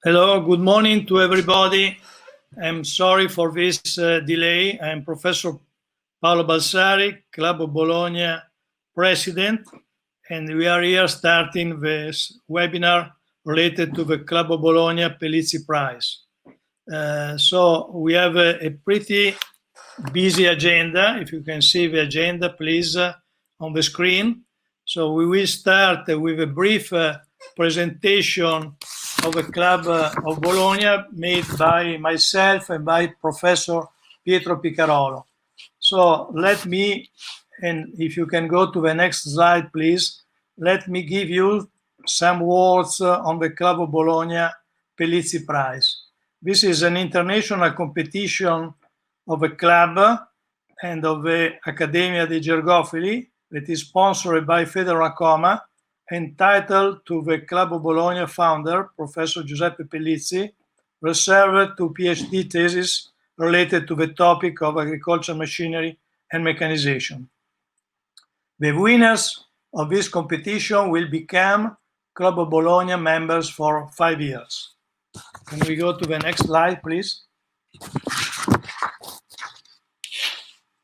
Hello, good morning to everybody. I'm sorry for this delay. I'm Professor Paolo Balsari, Club of Bologna President, and we are here starting this webinar related to the Club of Bologna Pellizzi Prize. So we have a pretty busy agenda. If you can see the agenda, please, on the screen. So we will start with a brief presentation of the Club of Bologna made by myself and by Professor Pietro Piccarolo. So let me, and if you can go to the next slide, please, let me give you some words on the Club of Bologna Pellizzi Prize. This is an international competition of a club and of the Accademia dei Gergofili that is sponsored by Federacoma, entitled to the Club of Bologna founder, Professor Giuseppe Pellizzi, reserved to PhD thesis related to the topic of agricultural machinery and mechanization. The winners of this competition will become Club of Bologna members for 5 years. Can we go to the next slide, please?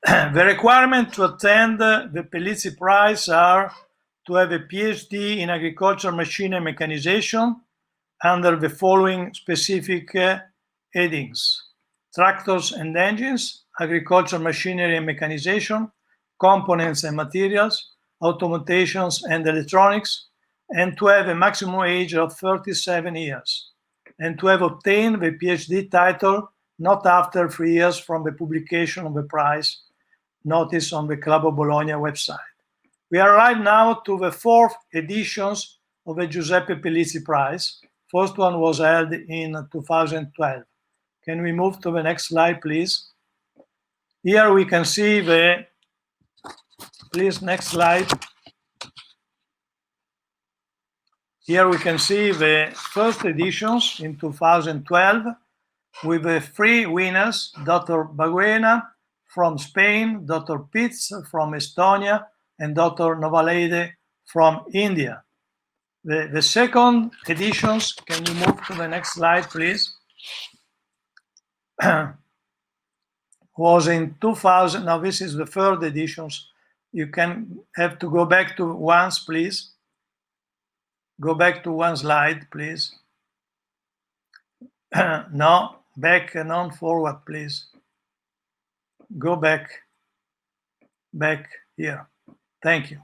The requirements to attend the Pellizzi Prize are to have a PhD in agricultural machinery and mechanization under the following specific headings: tractors and engines, agricultural machinery and mechanization, components and materials, automations and electronics, and to have a maximum age of 37 years, and to have obtained the PhD title not after 3 years from the publication of the prize notice on the Club of Bologna website. We are right now to the 4th editions of the Giuseppe Pellizzi Prize. First one was held in 2012. Can we move to the next slide, please? Here we can see the, please, next slide. Here we can see the first editions in 2012 with the 3 winners: Dr. Bergmann from Spain, Dr. Pitts from Estonia, and Dr. Novalade from India. The second editions, can you move to the next slide, please? Was in 2000. Now this is the third editions. You can have to go back to once, please. Go back to one slide, please. No, back and on forward, please. Go back here. Thank you.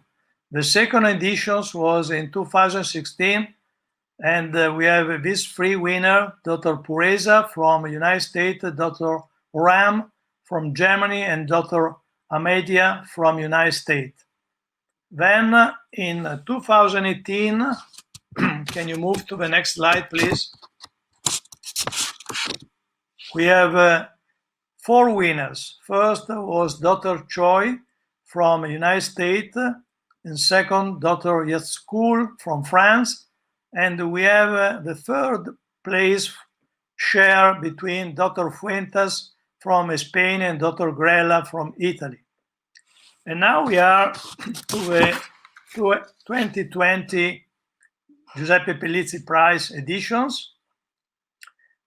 The second editions was in 2016, and we have this 3 winner: Dr. Pureza from the United States, Dr. Ram from Germany, and Dr. Amedia from the United States. Then in 2018, can you move to the next slide, please? We have 4 winners. First was Dr. Choi from the United States, and second, Dr. Yatskul from France, and we have the 3rd place share between Dr. Fuentes from Spain and Dr. Grella from Italy. And now we are to the 2020 Giuseppe Pellizzi Prize editions.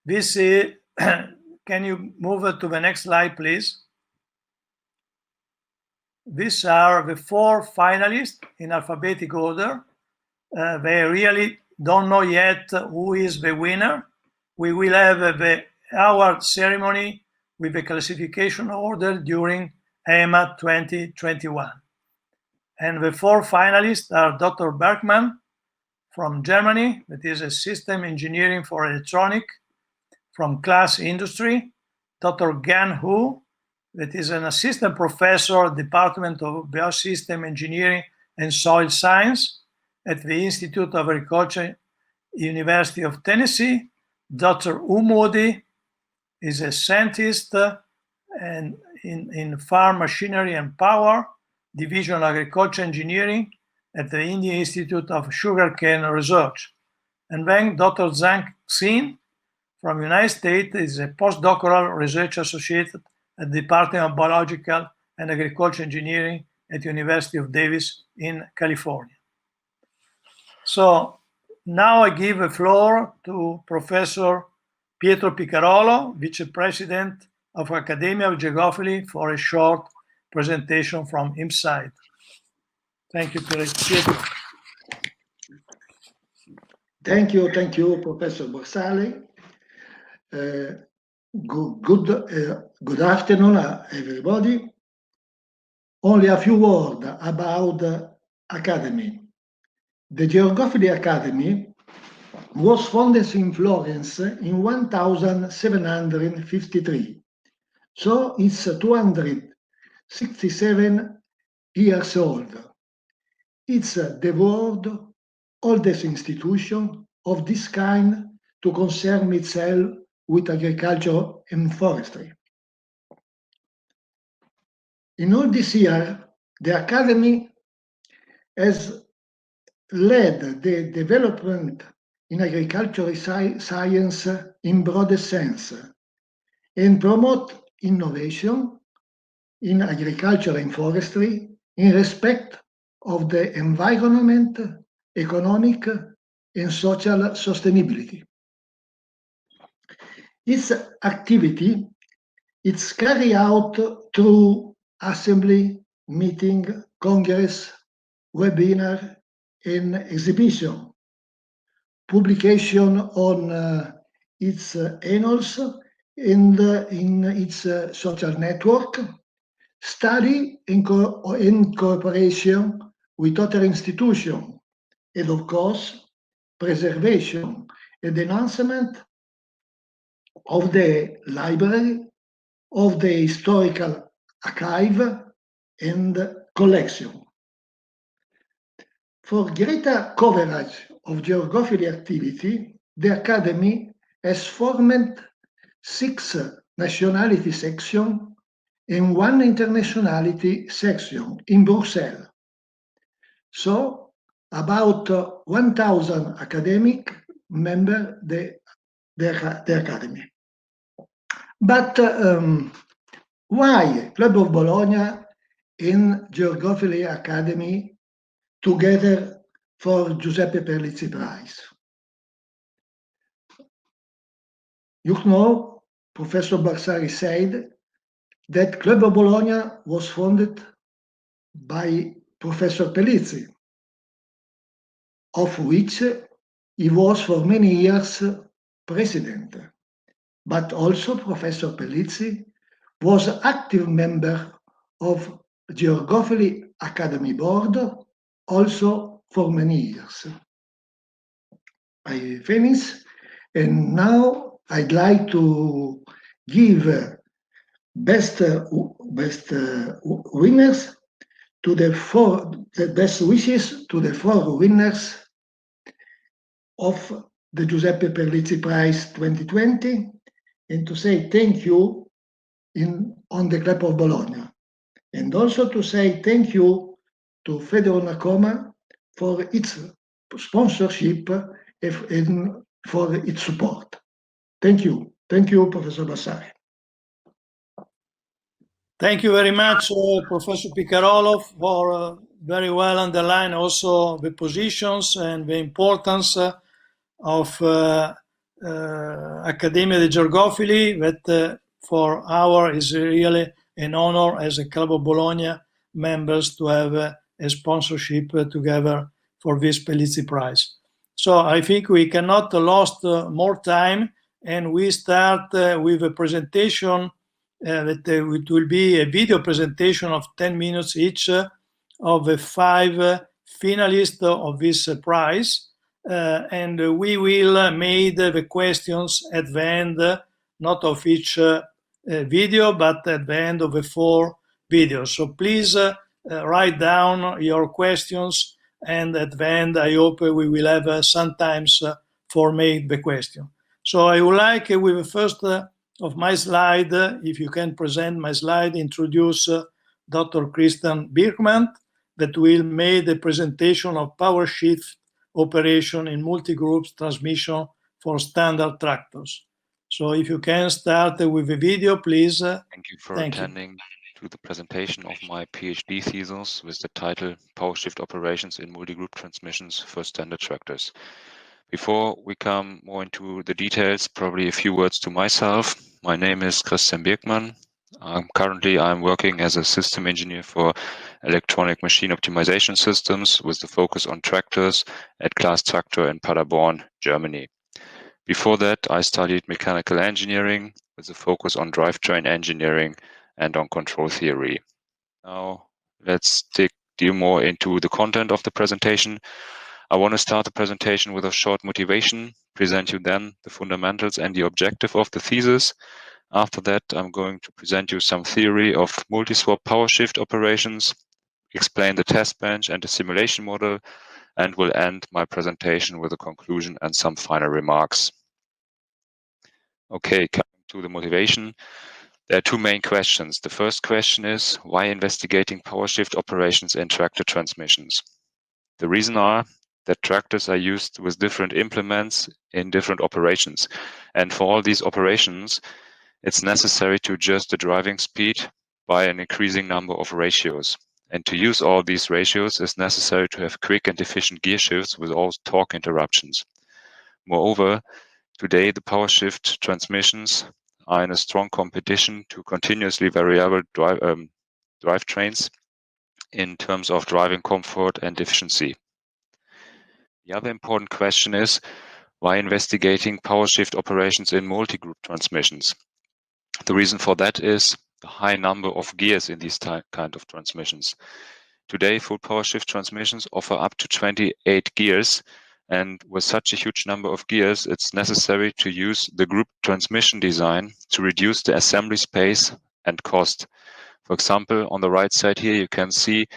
This is, can you move to the next slide, please? These are the 4 finalists in alphabetic order. They really don't know yet who is the winner. We will have the award ceremony with the classification order during EMA 2021. And the 4 finalists are Dr. Bergmann from Germany, that is a system engineering for electronic from Class Industry, Dr. Gan Hu, that is an assistant professor at the Department of Biosystem Engineering and Soil Science at the Institute of Agriculture, University of Tennessee. Dr. Umodi is a scientist and in Farm Machinery and Power, Division of Agriculture Engineering at the Indian Institute of Sugarcane Research. And then Dr. Zhang Xin from the United States is a postdoctoral research associate at the Department of Biological and Agriculture Engineering at the University of Davis in California. So now I give the floor to Professor Pietro Picarolo, Vice President of Academia of Geographically, for a short presentation from his side. Thank you, Pietro. Thank you, Professor Borsali. Good afternoon, everybody. Only a few words about the Academy. The Geography Academy was founded in Florence in 1753. So it's 267 years old. It's the world's oldest institution of this kind to concern itself with agriculture and forestry. In all this year, the Academy has led the development in agricultural science in broader sense and promote innovation in agriculture and forestry in respect of the environment, economic, and social sustainability. Its activity is carried out through assembly, meeting, congress, webinar, and exhibition, publication on its annals and in its social network, study in cooperation with other institutions, and of course, preservation and enhancement of the library, of the historical archive and collection. For greater coverage of geographic activity, the Academy has formed 6 nationality sections and 1 internationality section in Brussels. So, about 1,000 academic members the Academy. But why Club of Bologna and Geography Academy together for Giuseppe Pellizzi Prize? You know, Professor Barsari said that Club of Bologna was founded by Professor Pellizzi, of which he was for many years president. But also Professor Pellizzi was active member of Geography Academy Board, also for many years. I finish, and now I'd like to give best winners to the best wishes to the 4 winners of the Giuseppe Pellizzi Prize 2020, and to say thank you on the Club of Bologna, and also to say thank you to Federo Nacoma for its sponsorship and for its support. Thank you, Professor Bassari. Thank you very much, Professor Picarolo, for very well underline also the positions and the importance of Accademia di Georgophili, that for our is really an honor as a Club of Bologna members to have a sponsorship together for this Pellizzi Prize. So I think we cannot lost more time, and we start with a presentation that it will be a video presentation of 10 minutes each of the 5 finalists of this prize. And we will make the questions at the end, not of each video, but at the end of the 4 videos. So please write down your questions, and at the end, I hope we will have some times for make the question. So I would like, with the first of my slide, if you can present my slide, introduce Dr. Christian Bergmann, that will make the presentation of power shift operation in multi-groups transmission for standard tractors. So if you can start with the video, please. Thank you for attending to the presentation of my PhD thesis with the title Power Shift Operations in Multi-Group Transmissions for Standard Tractors. Before we come more into the details, probably a few words to myself. My name is Bergmann. Currently, I'm working as a system engineer for electronic machine optimization systems with the focus on tractors at Class Tractor in Paderborn, Germany. Before that, I studied mechanical engineering with a focus on drivetrain engineering and on control theory. Now, let's dig more into the content of the presentation. I want to start the presentation with a short motivation, present you then the fundamentals and the objective of the thesis. After that, I'm going to present you some theory of multi-swap power shift operations, explain the test bench and the simulation model, and will end my presentation with a conclusion and some final remarks. Okay, coming to the motivation. There are two main questions. The first question is, why investigating power shift operations in tractor transmissions? The reason are that tractors are used with different implements in different operations. And for all these operations, it's necessary to adjust the driving speed by an increasing number of ratios. And to use all these ratios, it's necessary to have quick and efficient gear shifts without torque interruptions. Moreover, today the power shift transmissions are in a strong competition to continuously variable drivetrains in terms of driving comfort and efficiency. The other important question is, why investigating power shift operations in multi-group transmissions? The reason for that is the high number of gears in these kind of transmissions. Today, full power shift transmissions offer up to 28 gears, and with such a huge number of gears, it's necessary to use the group transmission design to reduce the assembly space and cost. For example, on the right side here, you can see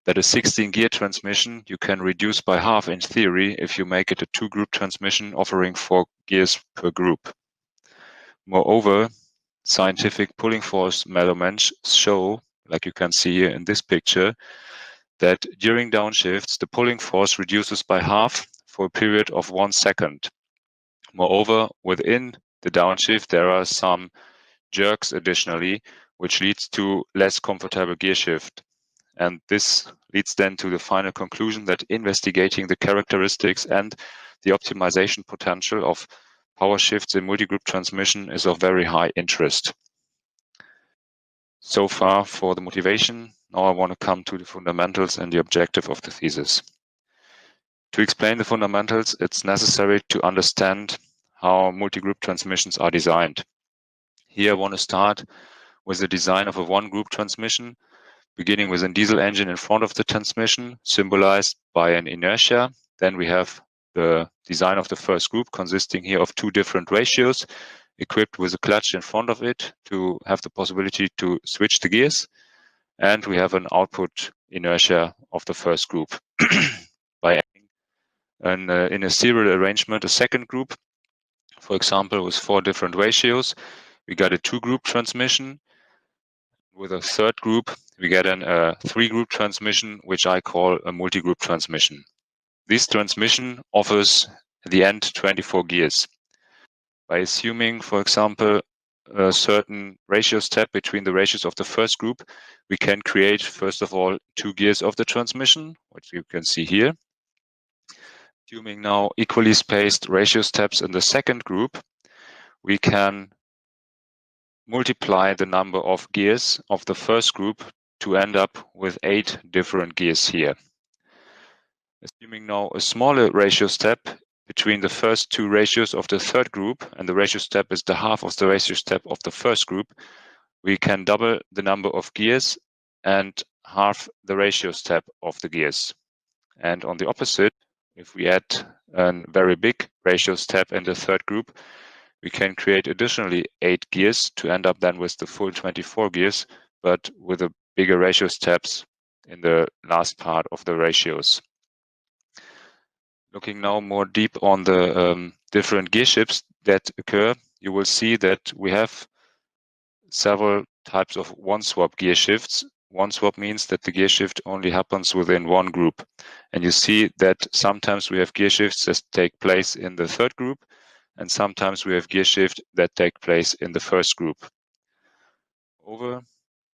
that a 16-gear transmission you can reduce by half in theory if you make it a two-group transmission offering 4 gears per group. Moreover, scientific pulling force measurements show, like you can see here in this picture, that during downshifts, the pulling force reduces by half for a period of 1 second. Moreover, within the downshift, there are some jerks additionally, which leads to less comfortable gear shift. And this leads then to the final conclusion that investigating the characteristics and the optimization potential of power shifts in multi-group transmission is of very high interest. So far for the motivation. Now I want to come to the fundamentals and the objective of the thesis. To explain the fundamentals, it's necessary to understand how multi-group transmissions are designed. Here I want to start with the design of a one-group transmission, beginning with a diesel engine in front of the transmission, symbolized by an inertia. Then we have the design of the first group, consisting here of 2 different ratios, equipped with a clutch in front of it to have the possibility to switch the gears. And we have an output inertia of the first group. By adding in a serial arrangement, a second group, for example, with 4 different ratios, we got a 2-group transmission. With a third group, we get a 3-group transmission, which I call a multi-group transmission. This transmission offers at the end 24 gears. By assuming, for example, a certain ratio step between the ratios of the first group, we can create, first of all, 2 gears of the transmission, which you can see here. Assuming now equally spaced ratio steps in the second group, we can multiply the number of gears of the first group to end up with 8 different gears here. Assuming now a smaller ratio step between the first 2 ratios of the third group, and the ratio step is the half of the ratio step of the first group, we can double the number of gears and half the ratio step of the gears. And on the opposite, if we add a very big ratio step in the third group, we can create additionally 8 gears to end up then with the full 24 gears, but with a bigger ratio steps in the last part of the ratios. Looking now more deep on the different gear shifts that occur, you will see that we have several types of one-swap gear shifts. One swap means that the gear shift only happens within one group. And you see that sometimes we have gear shifts that take place in the third group, and sometimes we have gear shift that take place in the first group.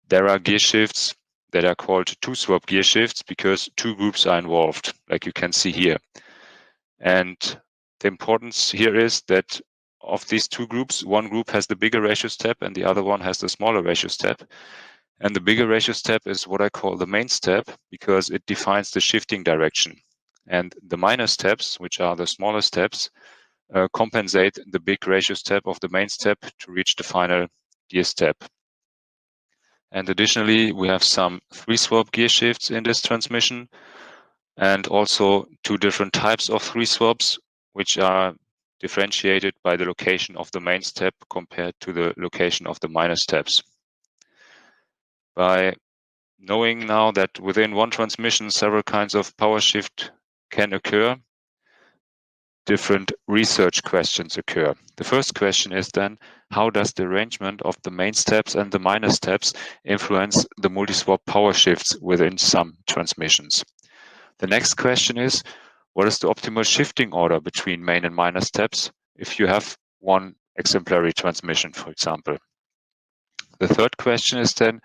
There are gear shifts that are called two-swap gear shifts because 2 groups are involved, like you can see here. And The importance here is that of these two groups, one group has the bigger ratio step and the other one has the smaller ratio step. And the bigger ratio step is what I call the main step because it defines the shifting direction. And the minor steps, which are the smaller steps, compensate the big ratio step of the main step to reach the final gear step. And additionally, we have some 3-swap gear shifts in this transmission and also 2 different types of 3-swaps, which are differentiated by the location of the main step compared to the location of the minor steps. By knowing now that within one transmission several kinds of power shift can occur, different research questions occur. The first question is then, how does the arrangement of the main steps and the minor steps influence the multi-swap power shifts within some transmissions? The next question is, what is the optimal shifting order between main and minor steps if you have one exemplary transmission, for example? The third question is then,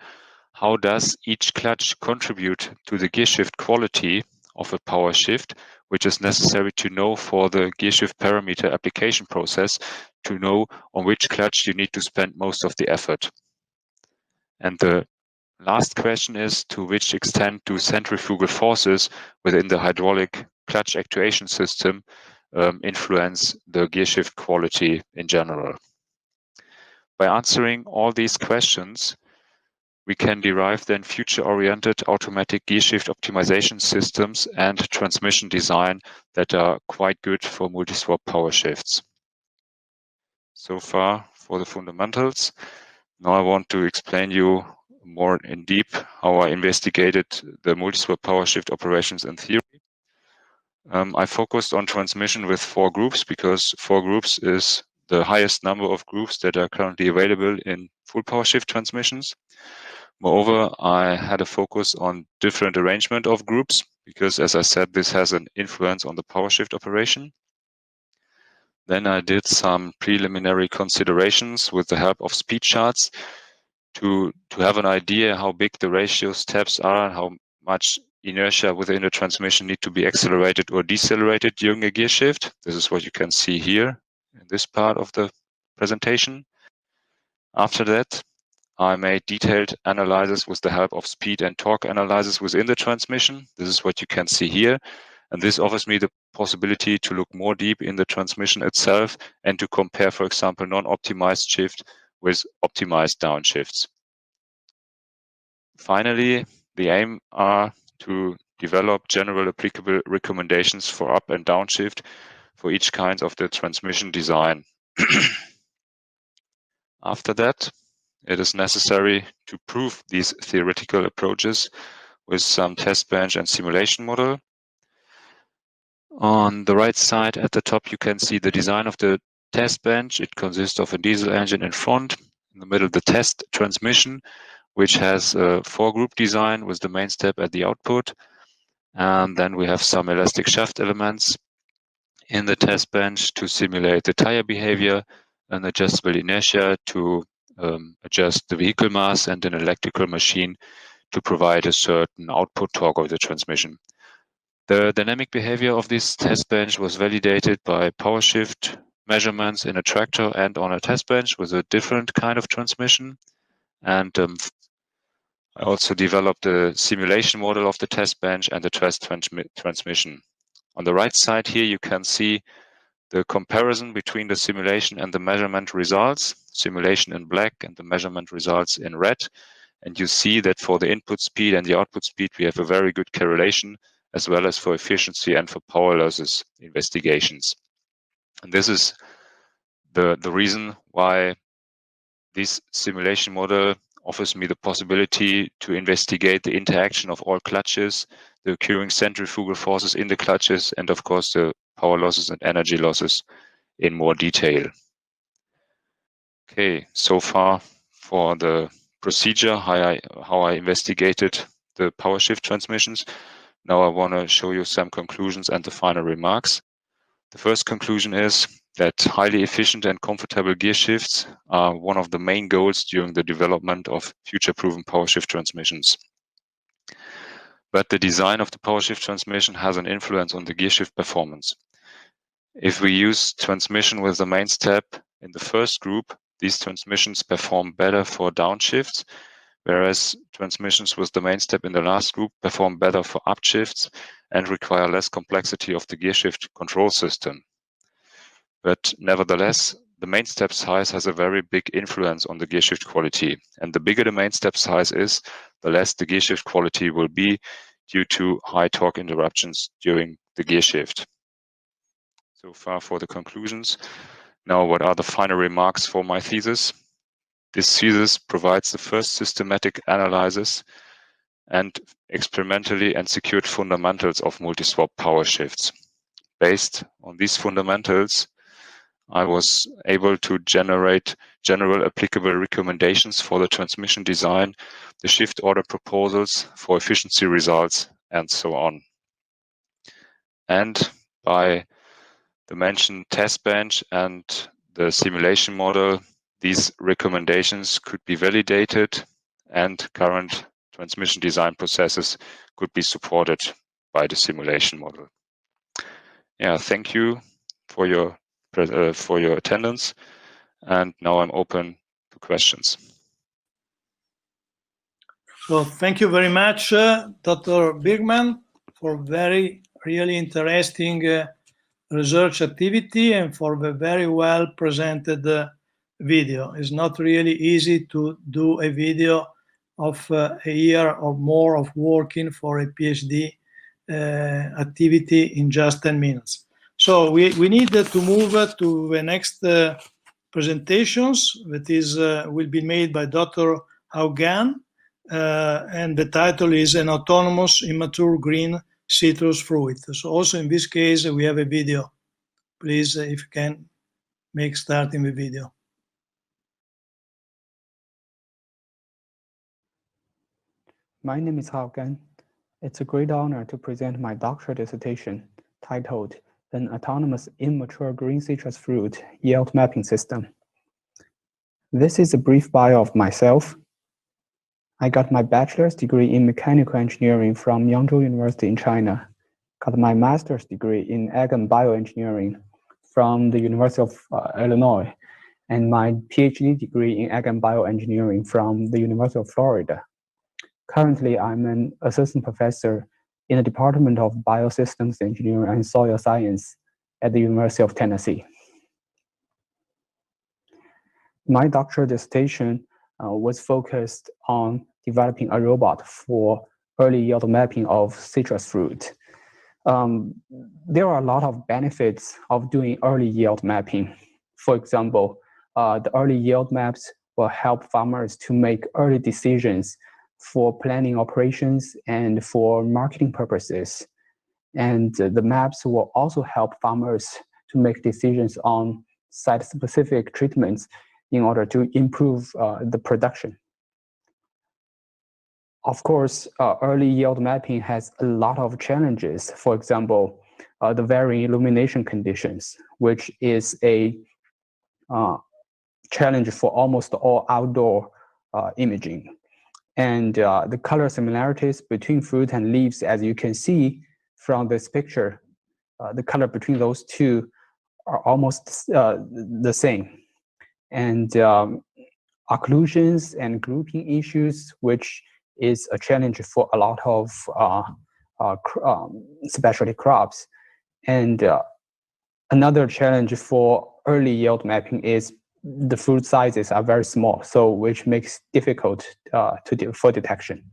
how does each clutch contribute to the gear shift quality of a power shift, which is necessary to know for the gear shift parameter application process to know on which clutch you need to spend most of the effort? And the last question is, to which extent do centrifugal forces within the hydraulic clutch actuation system influence the gear shift quality in general? By answering all these questions, we can derive then future-oriented automatic gear shift optimization systems and transmission design that are quite good for multi-swap power shifts. So far for the fundamentals. Now I want to explain you more in deep how I investigated the multi-swap power shift operations in theory. I focused on transmission with 4 groups because 4 groups is the highest number of groups that are currently available in full power shift transmissions. Moreover, I had a focus on different arrangement of groups because, as I said, this has an influence on the power shift operation. Then I did some preliminary considerations with the help of speed charts to have an idea how big the ratio steps are and how much inertia within the transmission need to be accelerated or decelerated during a gear shift. This is what you can see here in this part of the presentation. After that, I made detailed analysis with the help of speed and torque analysis within the transmission. This is what you can see here. And this offers me the possibility to look more deep in the transmission itself and to compare, for example, non-optimized shift with optimized downshifts. Finally, the aim are to develop general applicable recommendations for up and downshift for each kind of the transmission design. After that, it is necessary to prove these theoretical approaches with some test bench and simulation model. On the right side at the top, you can see the design of the test bench. It consists of a diesel engine in front, in the middle the test transmission, which has a 4-group design with the main step at the output. And then we have some elastic shaft elements in the test bench to simulate the tire behavior, an adjustable inertia to adjust the vehicle mass, and an electrical machine to provide a certain output torque of the transmission. The dynamic behavior of this test bench was validated by power shift measurements in a tractor and on a test bench with a different kind of transmission. And I also developed a simulation model of the test bench and the test transmission. On the right side here, you can see the comparison between the simulation and the measurement results, simulation in black and the measurement results in red. And you see that for the input speed and the output speed, we have a very good correlation, as well as for efficiency and for power losses investigations. And this is the reason why this simulation model offers me the possibility to investigate the interaction of all clutches, the occurring centrifugal forces in the clutches, and of course the power losses and energy losses in more detail. Okay, so far for the procedure, how I investigated the power shift transmissions. Now I want to show you some conclusions and the final remarks. The first conclusion is that highly efficient and comfortable gear shifts are one of the main goals during the development of future-proven power shift transmissions. But the design of the power shift transmission has an influence on the gear shift performance. If we use transmission with the main step in the first group, these transmissions perform better for downshifts, whereas transmissions with the main step in the last group perform better for upshifts and require less complexity of the gearshift control system. But nevertheless, the main step size has a very big influence on the gearshift quality. And the bigger the main step size is, the less the gearshift quality will be due to high torque interruptions during the gearshift. So far for the conclusions. Now, what are the final remarks for my thesis? This thesis provides the first systematic analysis and experimentally and secured fundamentals of multi-swap power shifts. Based on these fundamentals, I was able to generate general applicable recommendations for the transmission design, the shift order proposals for efficiency results, and so on. And by the mentioned test bench and the simulation model, these recommendations could be validated and current transmission design processes could be supported by the simulation model. Yeah, thank you for your attendance, and now I'm open to questions. So thank you very much, Dr. Bergmann, for very really interesting research activity and for the very well presented video. It's not really easy to do a video of a year or more of working for a PhD activity in just 10 minutes. So we need to move to the next presentations that is will be made by Dr. Haugan, and the title is An Autonomous Immature Green Citrus Fruit. So also in this case we have a video. Please, if you can make starting the video. My name is Haugan. It's a great honor to present my doctoral dissertation titled An Autonomous Immature Green Citrus Fruit Yield Mapping System. This is a brief bio of myself. I got my bachelor's degree in mechanical engineering from Yangzhou University in China, got my master's degree in ag and bioengineering from the University of Illinois, and my PhD degree in ag and bioengineering from the University of Florida. Currently, I'm an assistant professor in the Department of Biosystems Engineering and Soil Science at the University of Tennessee. My doctoral dissertation was focused on developing a robot for early yield mapping of citrus fruit. There are a lot of benefits of doing early yield mapping. For example, the early yield maps will help farmers to make early decisions for planning operations and for marketing purposes. And the maps will also help farmers to make decisions on site-specific treatments in order to improve the production. Of course, early yield mapping has a lot of challenges. For example, the varying illumination conditions, which is a challenge for almost all outdoor imaging. And the color similarities between fruit and leaves, as you can see from this picture, the color between those two are almost the same. And occlusions and grouping issues, which is a challenge for a lot of specialty crops. And another challenge for early yield mapping is the fruit sizes are very small, so which makes difficult for detection.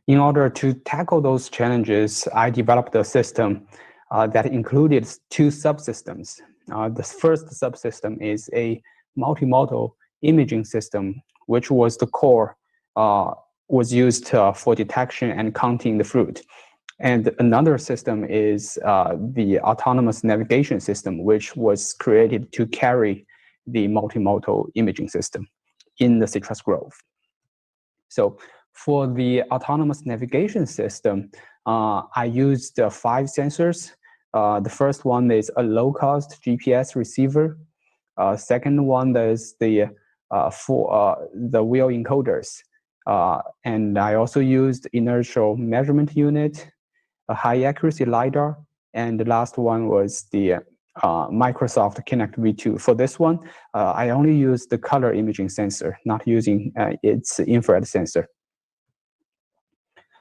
In order to tackle those challenges, I developed a system that included two subsystems. The first subsystem is a multi-modal imaging system, which was the core, was used for detection and counting the fruit. And another system is the autonomous navigation system, which was created to carry the multimodal imaging system in the citrus grove. So for the autonomous navigation system, I used 5 sensors. The first one is a low-cost GPS receiver. Second one is the wheel encoders. And I also used inertial measurement unit, a high accuracy LiDAR, And the last one was the Microsoft Kinect V2. For this one, I only use the color imaging sensor, not using its infrared sensor.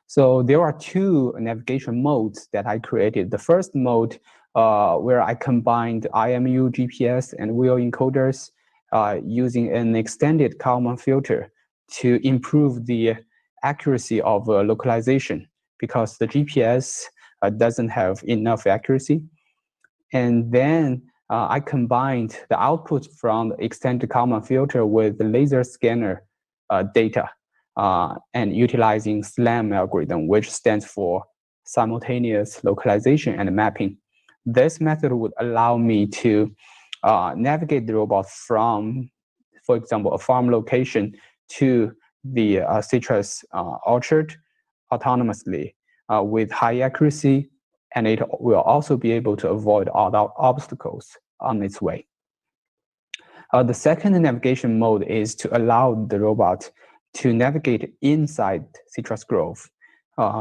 So there are two navigation modes that I created. The first mode, where I combined IMU, GPS, and wheel encoders using an extended Kalman filter to improve the accuracy of localization, because the GPS doesn't have enough accuracy. And then I combined the output from the extended Kalman filter with the laser scanner data and utilizing SLAM algorithm, which stands for simultaneous localization and mapping. This method would allow me to navigate the robot from, for example, a farm location to the citrus orchard autonomously with high accuracy, and it will also be able to avoid all the obstacles on its way. The second navigation mode is to allow the robot to navigate inside citrus grove.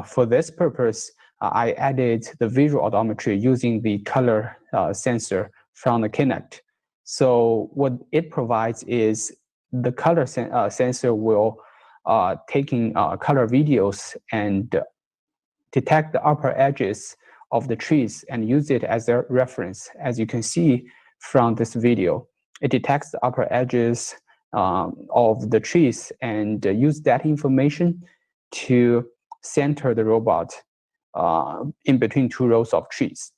For this purpose, I added the visual odometry using the color sensor from the Kinect. So what it provides is the color sensor will taking color videos and detect the upper edges of the trees and use it as a reference. As you can see from this video, it detects the upper edges of the trees and use that information to center the robot in between two rows of trees.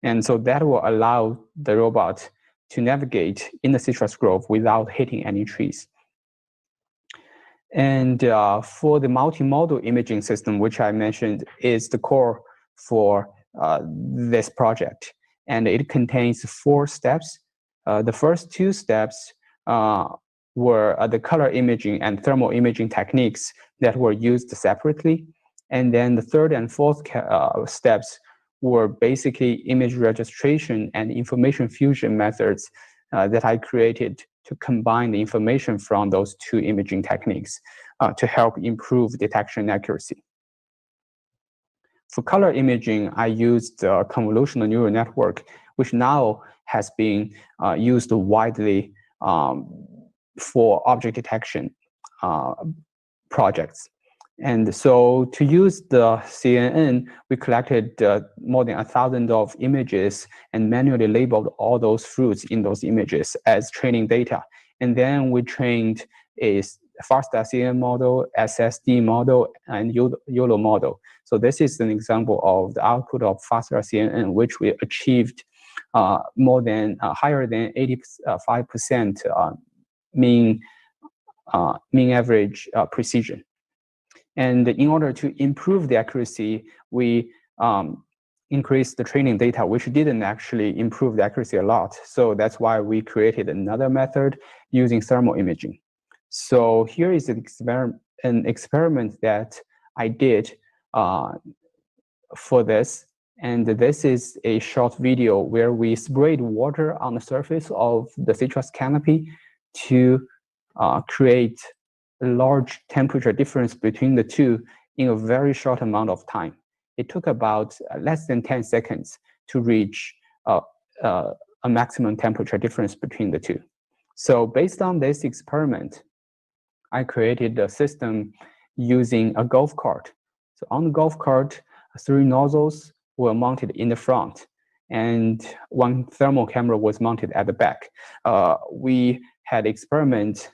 And so that will allow the robot to navigate in the citrus grove without hitting any trees. And for the multi-modal imaging system, which I mentioned is the core for this project, and it contains 4 steps. The first 2 steps were the color imaging and thermal imaging techniques that were used separately. And then the third and fourth steps were basically image registration and information fusion methods that I created to combine the information from those 2 imaging techniques to help improve detection accuracy. For color imaging, I used the convolutional neural network, which now has been used widely for object detection projects. And so to use the CNN, we collected more than 1,000 of images and manually labeled all those fruits in those images as training data. And then we trained a FASTA CNN model, SSD model, and YOLO model. So this is an example of the output of FASTA CNN, which we achieved more than higher than 85% mean average precision. And in order to improve the accuracy, we increased the training data, which didn't actually improve the accuracy a lot. So that's why we created another method using thermal imaging. So here is an experiment that I did for this. And this is a short video where we sprayed water on the surface of the citrus canopy to create a large temperature difference between the two in a very short amount of time. It took about less than 10 seconds to reach a maximum temperature difference between the two. So based on this experiment, I created a system using a golf cart. So on the golf cart, 3 nozzles were mounted in the front, and 1 thermal camera was mounted at the back. We had experiments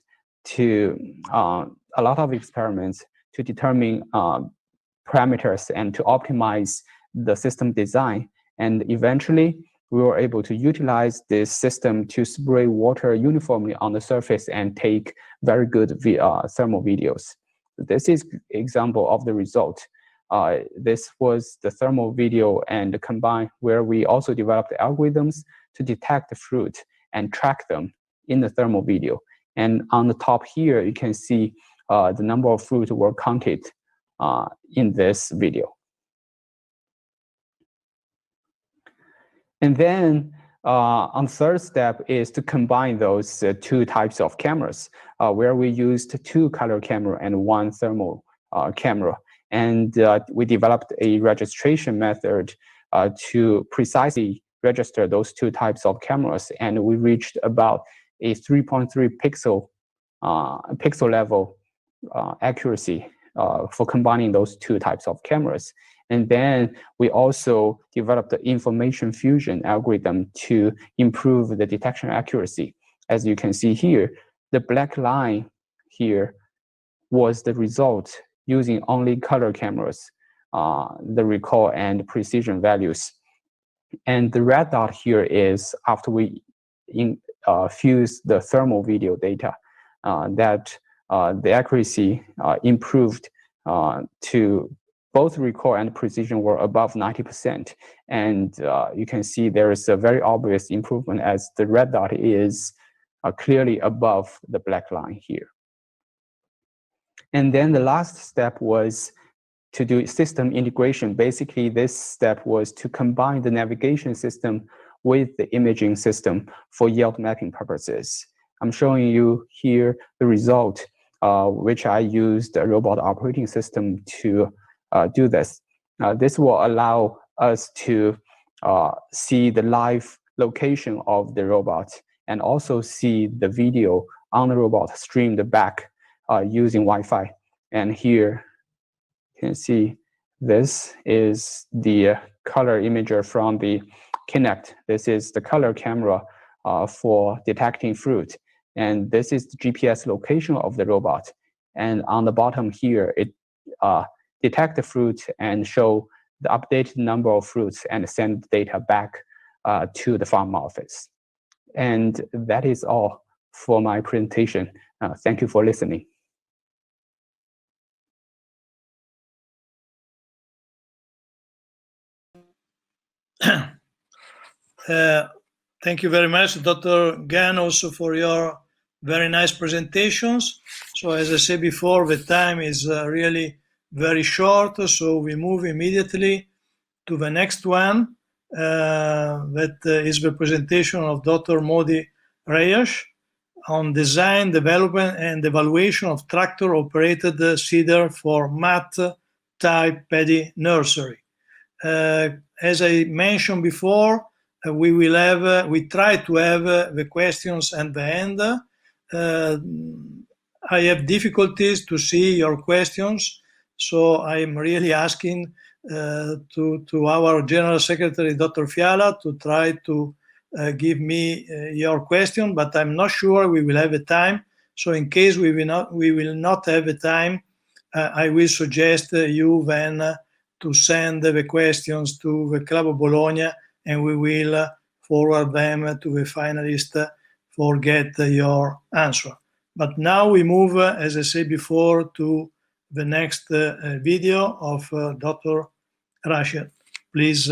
a lot of experiments to determine parameters and to optimize the system design. And eventually, we were able to utilize this system to spray water uniformly on the surface and take very good thermal videos. This is an example of the result. This was the thermal video and combined where we also developed algorithms to detect the fruit and track them in the thermal video. And on the top here, you can see the number of fruit were counted in this video. And then on the third step is to combine those 2 types of cameras, where we used 2 color camera and 1 thermal camera. And we developed a registration method to precisely register those two types of cameras, and we reached about a 3.3 pixel level accuracy for combining those two types of cameras. And then we also developed the information fusion algorithm to improve the detection accuracy. As you can see here, the black line here was the result using only color cameras, the recall and precision values. And the red dot here is after we fuse the thermal video data, that the accuracy improved to both recall and precision were above 90%. And you can see there is a very obvious improvement as the red dot is clearly above the black line here. And then the last step was to do system integration. Basically, this step was to combine the navigation system with the imaging system for yield mapping purposes. I'm showing you here the result, which I used a robot operating system to do this. This will allow us to see the live location of the robot and also see the video on the robot streamed back using Wi-Fi. And here you can see this is the color imager from the Kinect. This is the color camera for detecting fruit. And this is the GPS location of the robot. And on the bottom here, it detect the fruit and show the updated number of fruits and send data back to the farm office. And that is all for my presentation. Thank you for listening. Thank you very much, Dr. Gan, also for your very nice presentations. So as I said before, the time is really very short, so we move immediately to the next one. That is the presentation of Dr. Modi Reyes on design, development, and evaluation of tractor-operated seeder for mat-type paddy nursery. As I mentioned before, we try to have the questions at the end. I have difficulties to see your questions, so I'm really asking to our General Secretary, Dr. Fiala, to try to give me your question, but I'm not sure we will have the time. So in case we will not have the time, I will suggest you then to send the questions to the Club of Bologna, and we will forward them to the finalists for get your answer. But now we move, as I said before, to the next video of Dr. Rashid. Please.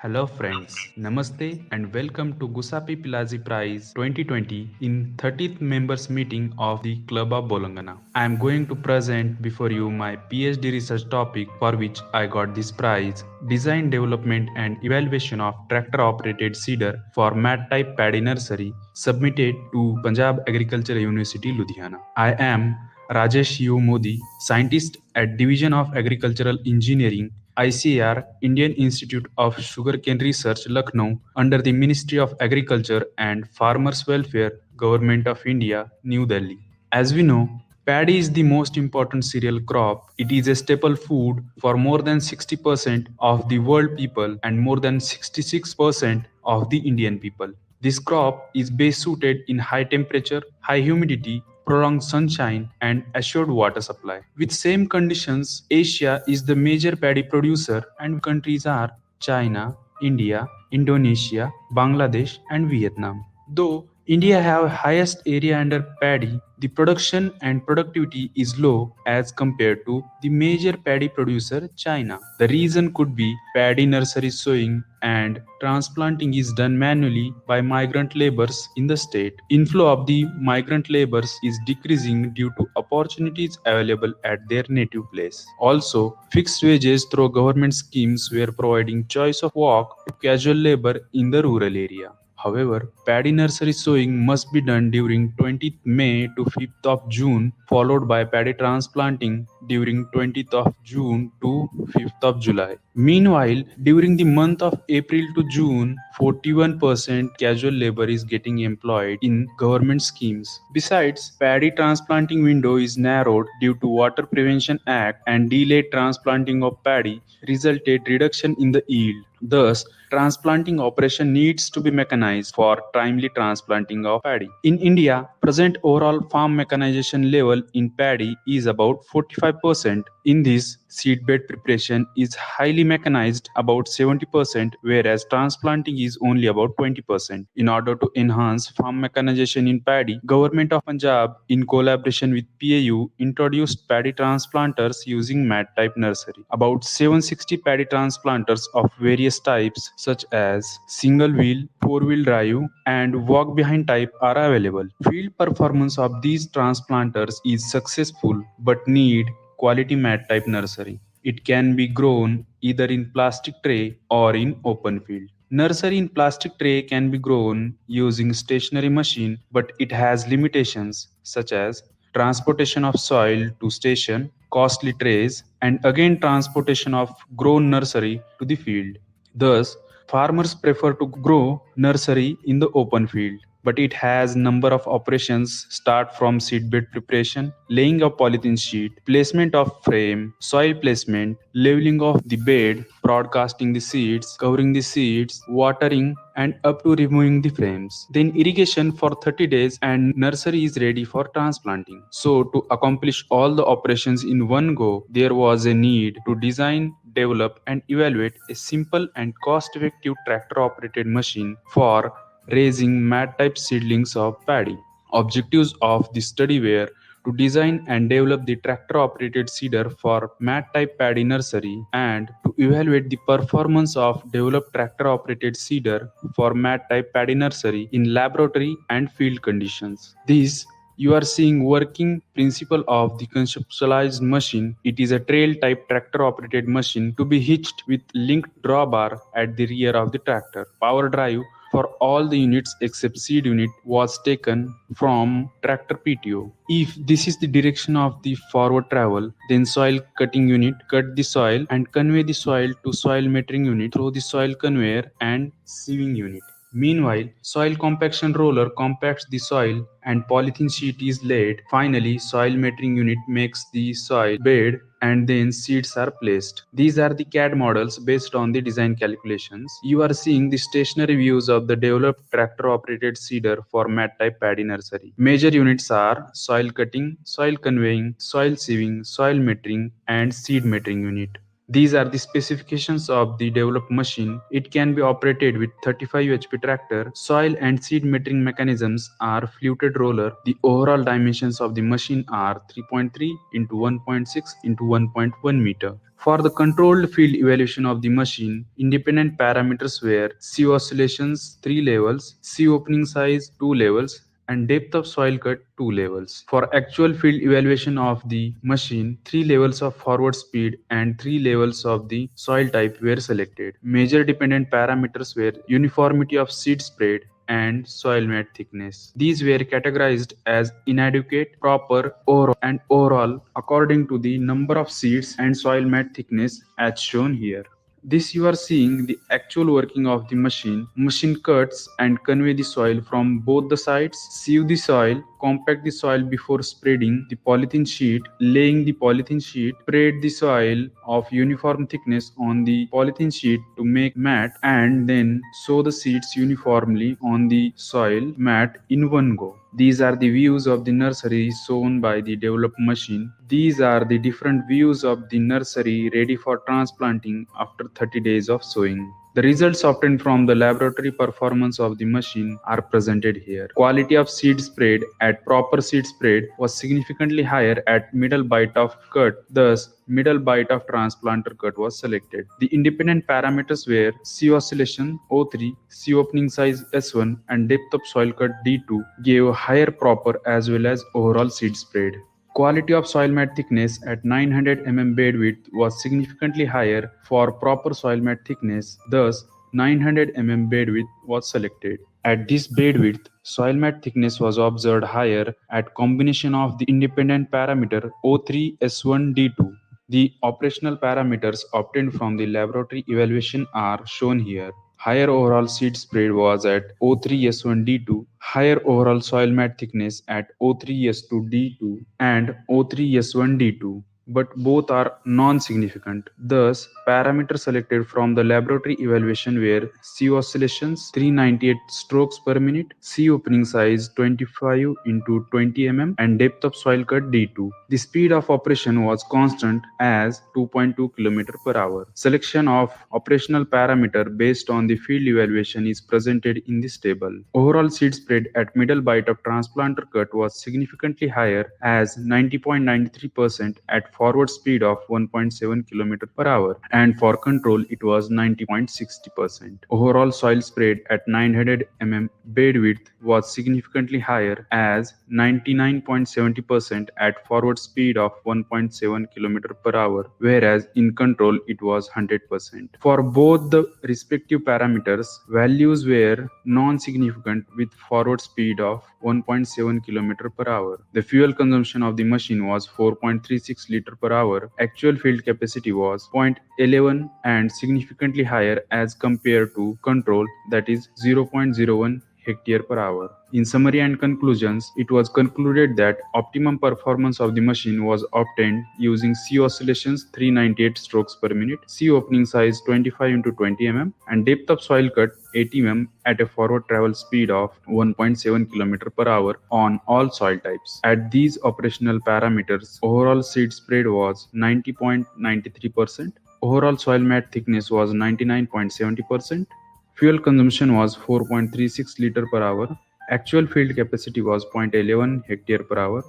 Hello friends, Namaste and welcome to Giuseppe Pellizzi Prize 2020 in 30th members meeting of the Club of Bologna. I am going to present before you my PhD research topic for which I got this prize, design, development and evaluation of tractor operated seeder for mat type paddy nursery, submitted to Punjab Agricultural University, Ludhiana. I am Rajesh U. Modi, scientist at Division of Agricultural Engineering, ICAR, Indian Institute of Sugarcane Research, Lucknow, under the Ministry of Agriculture and Farmers Welfare, Government of India, New Delhi. As we know, paddy is the most important cereal crop. It is a staple food for more than 60% of the world people and more than 66% of the Indian people. This crop is best suited in high temperature, high humidity, prolonged sunshine and assured water supply. With same conditions, Asia is the major paddy producer and countries are China, India, Indonesia, Bangladesh and Vietnam. Though India have highest area under paddy, the production and productivity is low as compared to the major paddy producer China. The reason could be paddy nursery sowing and transplanting is done manually by migrant laborers in the state. Inflow of the migrant laborers is decreasing due to opportunities available at their native place. Also, fixed wages through government schemes were providing choice of work to casual labor in the rural area. However, paddy nursery sowing must be done during 20th May to 5th of June, followed by paddy transplanting during 20th of June to 5th of July. Meanwhile, during the month of April to June, 41% casual labor is getting employed in government schemes. Besides, paddy transplanting window is narrowed due to Water Prevention Act, and delayed transplanting of paddy resulted reduction in the yield. Thus, transplanting operation needs to be mechanized for timely transplanting of paddy. In India, present overall farm mechanization level in paddy is about 45%. In this, seedbed preparation is highly mechanized, about 70%, whereas transplanting is only about 20%. In order to enhance farm mechanization in paddy, Government of Punjab, in collaboration with PAU, introduced paddy transplanters using mat type nursery. About 760 paddy transplanters of various types such as single wheel, four-wheel drive, and walk-behind type are available. Field performance of these transplanters is successful but need quality mat type nursery. It can be grown either in plastic tray or in open field. Nursery in plastic tray can be grown using stationary machine, but it has limitations such as transportation of soil to station, costly trays, and again transportation of grown nursery to the field. Thus, farmers prefer to grow nursery in the open field, but it has number of operations start from seedbed preparation, laying of polythene sheet, placement of frame, soil placement, leveling of the bed, broadcasting the seeds, covering the seeds, watering, and up to removing the frames. Then irrigation for 30 days and nursery is ready for transplanting. So to accomplish all the operations in one go, there was a need to design, develop, and evaluate a simple and cost-effective tractor-operated machine for raising mat-type seedlings of paddy. Objectives of the study were to design and develop the tractor-operated seeder for mat-type paddy nursery and to evaluate the performance of developed tractor-operated seeder for mat-type paddy nursery in laboratory and field conditions. These you are seeing working principle of the conceptualized machine. It is a trail type tractor operated machine to be hitched with linked drawbar at the rear of the tractor. Power drive for all the units except seed unit was taken from tractor PTO. If this is the direction of the forward travel, then soil cutting unit cut the soil and convey the soil to soil metering unit through the soil conveyor and sieving unit. Meanwhile, soil compaction roller compacts the soil and polythene sheet is laid. Finally, soil metering unit makes the soil bed and then seeds are placed. These are the CAD models based on the design calculations. You are seeing the stationary views of the developed tractor-operated seeder for mat-type paddy nursery. Major units are soil cutting, soil conveying, soil sieving, soil metering, and seed metering unit. These are the specifications of the developed machine. It can be operated with 35 HP tractor. Soil and seed metering mechanisms are fluted roller. The overall dimensions of the machine are 3.3 into 1.6 into 1.1 meter. For the controlled field evaluation of the machine, independent parameters were C oscillations 3 levels, C opening size 2 levels, and depth of soil cut 2 levels. For actual field evaluation of the machine, 3 levels of forward speed and 3 levels of the soil type were selected. Major dependent parameters were uniformity of seed spread and soil mat thickness. These were categorized as inadequate, proper, and overall according to the number of seeds and soil mat thickness as shown here. This you are seeing the actual working of the machine. Machine cuts and convey the soil from both the sides, sieve the soil, compact the soil before spreading the polythene sheet, laying the polythene sheet, spread the soil of uniform thickness on the polythene sheet to make mat, and then sow the seeds uniformly on the soil mat in one go. These are the views of the nursery shown by the developed machine. These are the different views of the nursery ready for transplanting after 30 days of sowing. The results obtained from the laboratory performance of the machine are presented here. Quality of seed spread at proper seed spread was significantly higher at middle bite of cut. Thus, middle bite of transplanter cut was selected. The independent parameters were C oscillation O3, C opening size S1, and depth of soil cut D2 gave higher proper as well as overall seed spread. Quality of soil mat thickness at 900 mm bed width was significantly higher for proper soil mat thickness. Thus, 900 mm bed width was selected. At this bed width, soil mat thickness was observed higher at combination of the independent parameter O3S1D2. The operational parameters obtained from the laboratory evaluation are shown here. Higher overall seed spread was at O3S1D2, higher overall soil mat thickness at O3S2D2 and O3S1D2, but both are non-significant. Thus, parameters selected from the laboratory evaluation were C oscillations 398 strokes per minute, C opening size 25 into 20 mm, and depth of soil cut D2. The speed of operation was constant as 2.2 km per hour. Selection of operational parameter based on the field evaluation is presented in this table. Overall seed spread at middle bite of transplanter cut was significantly higher as 90.93% at forward speed of 1.7 km per hour, and for control it was 90.60%. Overall soil spread at 900 mm bed width was significantly higher as 99.70% at forward speed of 1.7 km per hour, whereas in control it was 100%. For both the respective parameters, values were non-significant with forward speed of 1.7 km per hour. The fuel consumption of the machine was 4.36 liter per hour. Actual field capacity was 0.11 and significantly higher as compared to control, that is 0.01 hectare per hour. In summary and conclusions, it was concluded that optimum performance of the machine was obtained using C oscillations 398 strokes per minute, C opening size 25 into 20 mm, and depth of soil cut 80 mm at a forward travel speed of 1.7 km per hour on all soil types. At these operational parameters, overall seed spread was 90.93%, overall soil mat thickness was 99.70%, fuel consumption was 4.36 liter per hour, actual field capacity was 0.11 hectare per hour,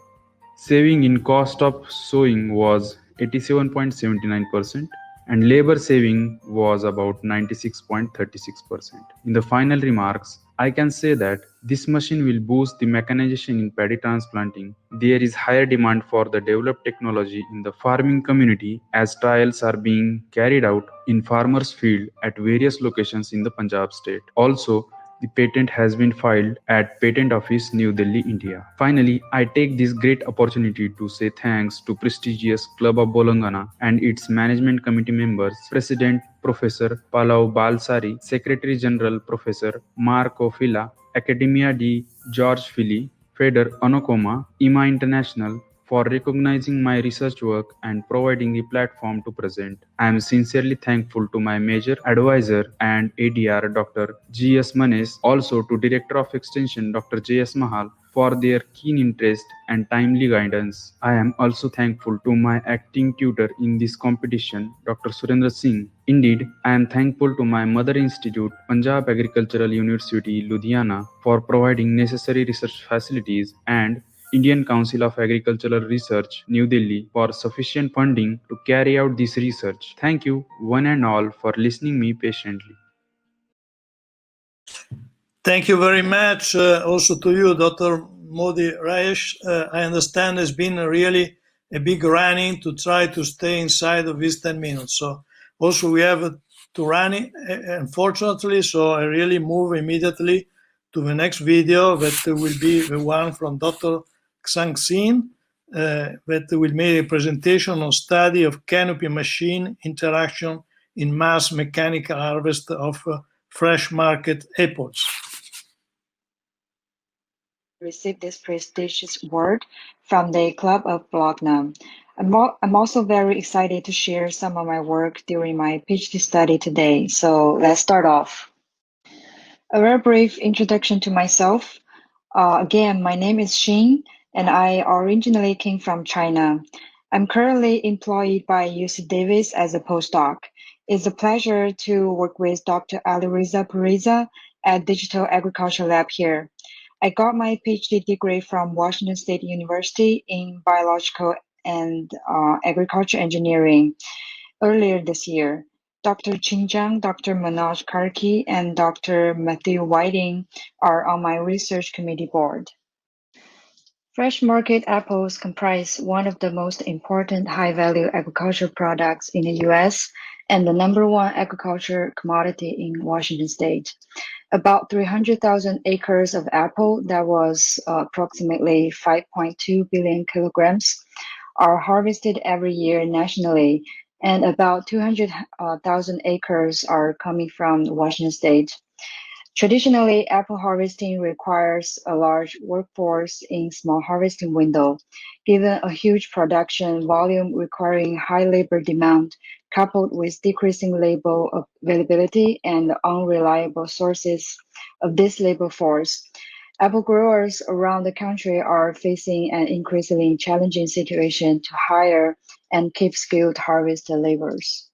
saving in cost of sowing was 87.79%, and labor saving was about 96.36%. In the final remarks, I can say that this machine will boost the mechanization in paddy transplanting. There is higher demand for the developed technology in the farming community as trials are being carried out in farmers' field at various locations in the Punjab state. Also, the patent has been filed at Patent Office, New Delhi, India. Finally, I take this great opportunity to say thanks to prestigious Club of Bologna and its management committee members, President Professor Palau Balsari, Secretary General Professor Marco Fila, Academia di George Fili, Feder Onokoma, IMA International, for recognizing my research work and providing a platform to present. I am sincerely thankful to my major advisor and ADR Dr. G.S. Manes, also to Director of Extension Dr. J.S. Mahal for their keen interest and timely guidance. I am also thankful to my acting tutor in this competition, Dr. Surendra Singh. Indeed, I am thankful to my mother institute, Punjab Agricultural University, Ludhiana, for providing necessary research facilities, and Indian Council of Agricultural Research, New Delhi, for sufficient funding to carry out this research. Thank you, one and all, for listening me patiently. Thank you very much also to you, Dr. Modi Rayesh. I understand it's been really a big running to try to stay inside of these 10 minutes. So also we have to run it, unfortunately, so I really move immediately to the next video that will be the one from Dr. Xang Xin, that will make a presentation on study of canopy machine interaction in mass mechanical harvest of fresh market apples. Received this prestigious award from the Club of Bologna. I'm also very excited to share some of my work during my PhD study today. So let's start off. A very brief introduction to myself. Again, my name is Xin, and I originally came from China. I'm currently employed by UC Davis as a postdoc. It's a pleasure to work with Dr. Alireza Pellizzi at Digital Agriculture Lab here. I got my PhD degree from Washington State University in biological and agriculture engineering earlier this year. Dr. Qing Zhang, Dr. Manoj Karki, and Dr. Matthew Whiting are on my research committee board. Fresh market apples comprise one of the most important high-value agricultural products in the US and the #1 agriculture commodity in Washington state. About 300,000 acres of apple, that was approximately 5.2 billion kilograms, are harvested every year nationally, and about 200,000 acres are coming from Washington state. Traditionally, apple harvesting requires a large workforce in small harvesting window. Given a huge production volume requiring high labor demand, coupled with decreasing labor availability and unreliable sources of this labor force, apple growers around the country are facing an increasingly challenging situation to hire and keep skilled harvest laborers.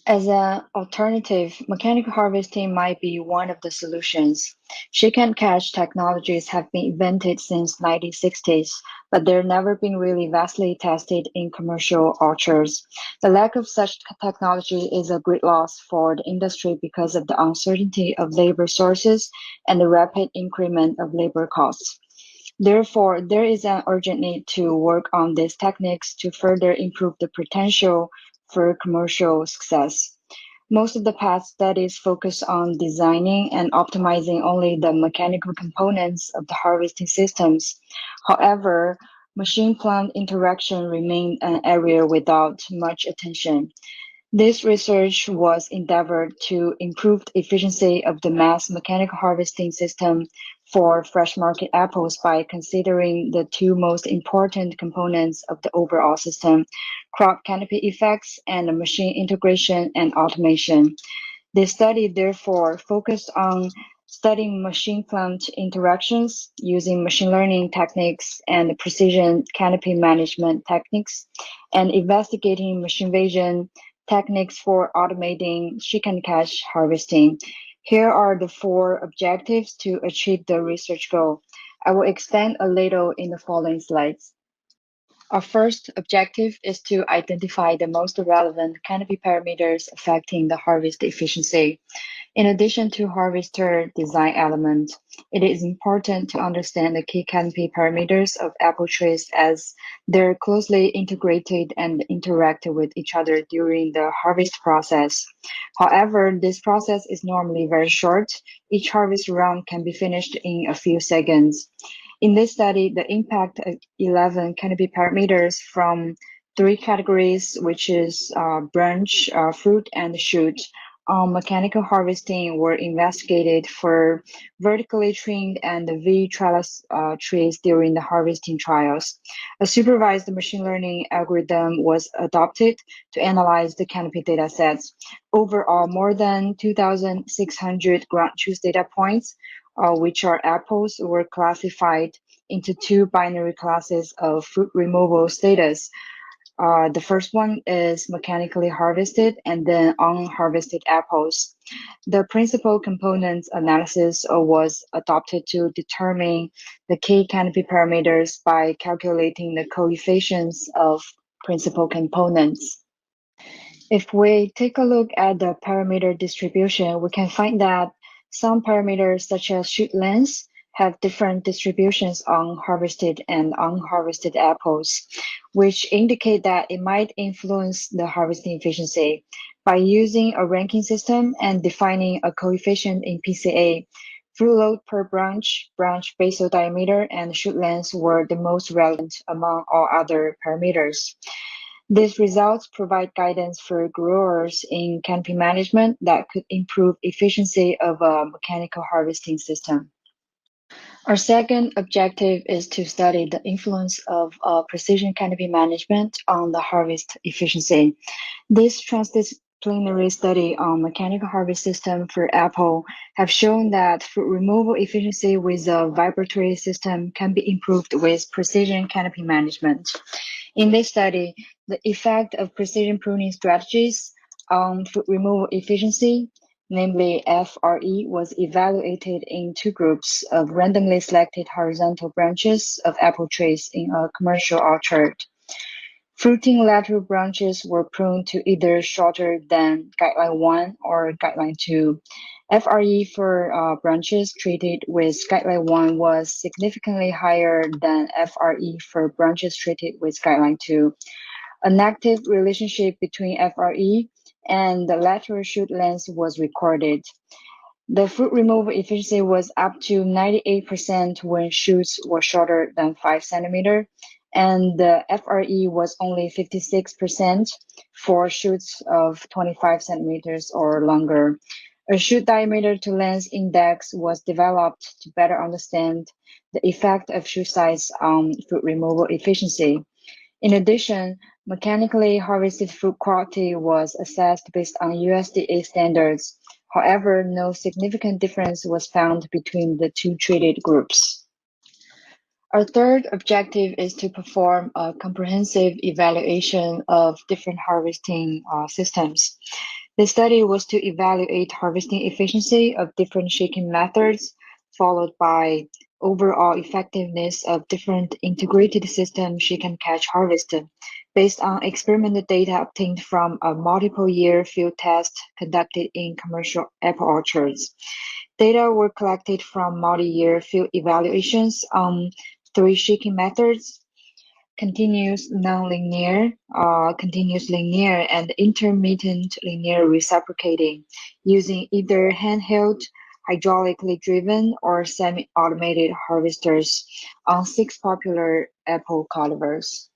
As an alternative, mechanical harvesting might be one of the solutions. Shake and catch technologies have been invented since 1960s, but they've never been really vastly tested in commercial orchards. The lack of such technology is a great loss for the industry because of the uncertainty of labor sources and the rapid increment of labor costs. Therefore, there is an urgent need to work on these techniques to further improve the potential for commercial success. Most of the past studies focus on designing and optimizing only the mechanical components of the harvesting systems. However, machine-plant interaction remained an area without much attention. This research was endeavored to improve the efficiency of the mass mechanical harvesting system for fresh market apples by considering the two most important components of the overall system, crop canopy effects and machine integration and automation. The study therefore focused on studying machine-plant interactions using machine learning techniques and precision canopy management techniques, and investigating machine vision techniques for automating shake and catch harvesting. Here are the 4 objectives to achieve the research goal. I will expand a little in the following slides. Our first objective is to identify the most relevant canopy parameters affecting the harvest efficiency. In addition to harvester design elements, it is important to understand the key canopy parameters of apple trees as they're closely integrated and interact with each other during the harvest process. However, this process is normally very short. Each harvest round can be finished in a few seconds. In this study, the impact of 11 canopy parameters from 3 categories, which is branch, fruit, and shoot, mechanical harvesting were investigated for vertically trimmed and V-trellis trees during the harvesting trials. A supervised machine learning algorithm was adopted to analyze the canopy data sets. Overall, more than 2,600 ground truth data points, which are apples, were classified into 2 binary classes of fruit removal status. The first one is mechanically harvested and then unharvested apples. The principal components analysis was adopted to determine the key canopy parameters by calculating the coefficients of principal components. If we take a look at the parameter distribution, we can find that some parameters such as shoot length have different distributions on harvested and unharvested apples, which indicate that it might influence the harvesting efficiency. By using a ranking system and defining a coefficient in PCA, fruit load per branch, branch basal diameter, and shoot length were the most relevant among all other parameters. These results provide guidance for growers in canopy management that could improve efficiency of a mechanical harvesting system. Our second objective is to study the influence of precision canopy management on the harvest efficiency. This transdisciplinary study on mechanical harvest system for apple have shown that fruit removal efficiency with a vibratory system can be improved with precision canopy management. In this study, the effect of precision pruning strategies on fruit removal efficiency, namely FRE, was evaluated in 2 groups of randomly selected horizontal branches of apple trees in a commercial orchard. Fruiting lateral branches were pruned to either shorter than guideline 1 or guideline 2. FRE for branches treated with guideline 1 was significantly higher than FRE for branches treated with guideline 2. A negative relationship between FRE and the lateral shoot length was recorded. The fruit removal efficiency was up to 98% when shoots were shorter than 5 centimeter, and the FRE was only 56% for shoots of 25 centimeters or longer. A shoot diameter to length index was developed to better understand the effect of shoot size on fruit removal efficiency. In addition, mechanically harvested fruit quality was assessed based on USDA standards. However, no significant difference was found between the two treated groups. Our third objective is to perform a comprehensive evaluation of different harvesting systems. The study was to evaluate harvesting efficiency of different shaking methods, followed by overall effectiveness of different integrated system shake and catch harvest based on experimental data obtained from a multiple-year field test conducted in commercial apple orchards. Data were collected from multi-year field evaluations on 3 shaking methods: continuous nonlinear, continuous linear, and intermittent linear reciprocating, using either handheld, hydraulically driven, or semi-automated harvesters on 6 popular apple cultivars.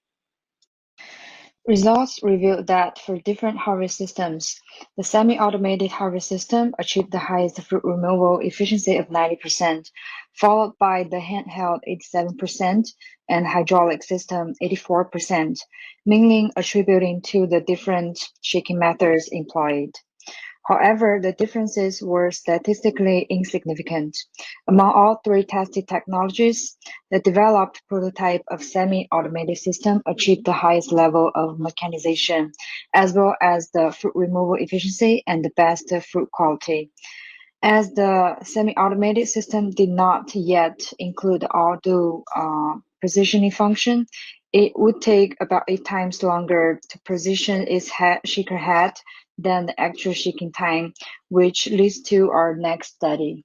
Results revealed that for different harvest systems, the semi-automated harvest system achieved the highest fruit removal efficiency of 90%, followed by the handheld 87% and hydraulic system 84%, mainly attributing to the different shaking methods employed. However, the differences were statistically insignificant. Among all 3 tested technologies, the developed prototype of semi-automated system achieved the highest level of mechanization, as well as the fruit removal efficiency and the best fruit quality. As the semi-automated system did not yet include the auto positioning function, it would take about 8 times longer to position its shaker head than the actual shaking time, which leads to our next study.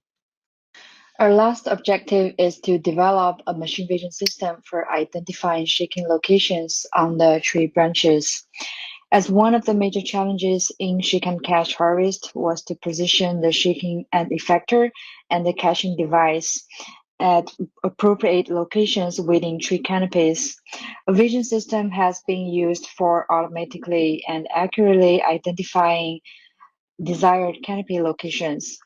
Our last objective is to develop a machine vision system for identifying shaking locations on the tree branches. As one of the major challenges in shake and catch harvest was to position the shaking end effector and the catching device at appropriate locations within tree canopies. A vision system has been used for automatically and accurately identifying desired canopy locations.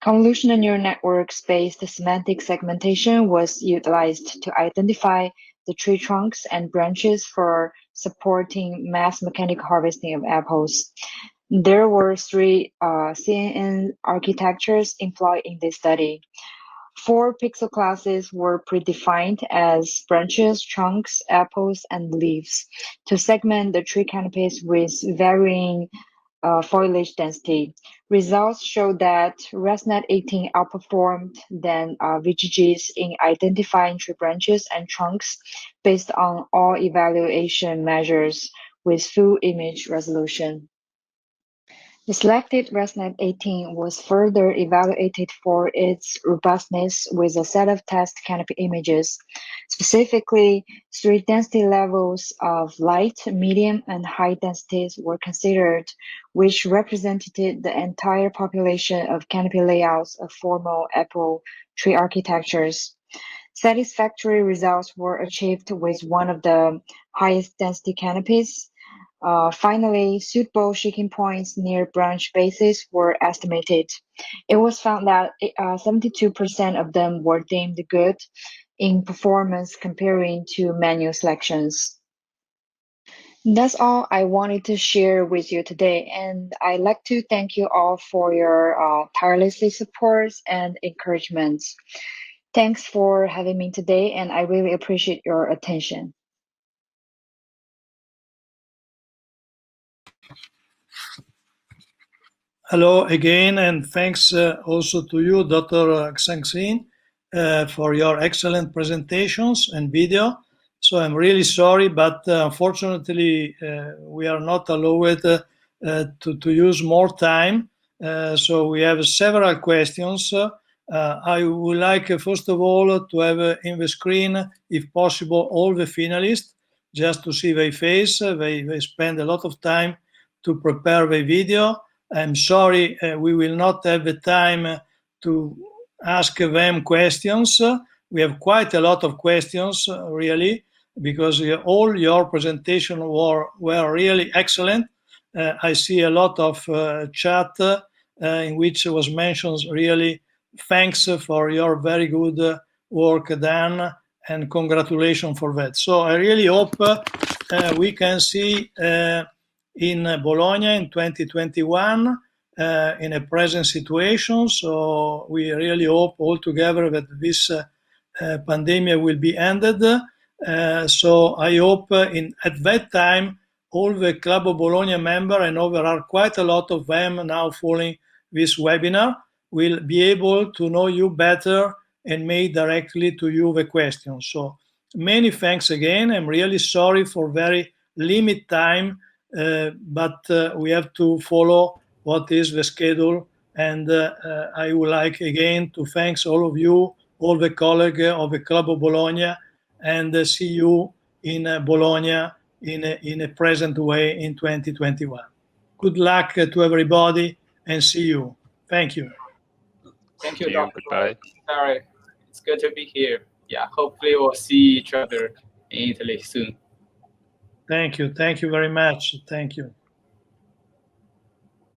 Convolutional neural networks-based semantic segmentation was utilized to identify the tree trunks and branches for supporting mass mechanical harvesting of apples. There were 3 CNN architectures employed in this study. 4 pixel classes were predefined as branches, trunks, apples, and leaves to segment the tree canopies with varying foliage density. Results show that ResNet 18 outperformed than VGGs in identifying tree branches and trunks based on all evaluation measures with full image resolution. The selected ResNet 18 was further evaluated for its robustness with a set of test canopy images. Specifically, 3 density levels of light, medium, and high densities were considered, which represented the entire population of canopy layouts of formal apple tree architectures. Satisfactory results were achieved with one of the highest density canopies. Finally, suitable shaking points near branch bases were estimated. It was found that 72% of them were deemed good in performance comparing to manual selections. That's all I wanted to share with you today, and I'd like to thank you all for your tireless support and encouragement. Thanks for having me today, and I really appreciate your attention. Hello again, and thanks also to you, Dr. Xangxin, for your excellent presentations and video. So I'm really sorry, but unfortunately, we are not allowed to use more time. So we have several questions. I would like, first of all, to have in the screen, if possible, all the finalists, just to see their face. They spend a lot of time to prepare the video. I'm sorry we will not have the time to ask them questions. We have quite a lot of questions, really, because all your presentations were really excellent. I see a lot of chat in which was mentioned really thanks for your very good work done, and congratulations for that. So I really hope we can see in Bologna in 2021 in a present situation. So we really hope all together that this pandemic will be ended. So I hope at that time all the Club of Bologna members, I know there are quite a lot of them now following this webinar, will be able to know you better and make directly to you the questions. So many thanks again. I'm really sorry for very limited time, but we have to follow what is the schedule. And I would like again to thank all of you, all the colleagues of the Club of Bologna, and see you in Bologna in a present way in 2021. Good luck to everybody and see you. Thank you. Thank you, See you. Dr. Goodbye. Sorry. It's good to be here. Yeah, hopefully we'll see each other in Italy soon. Thank you. Thank you very much. Thank you.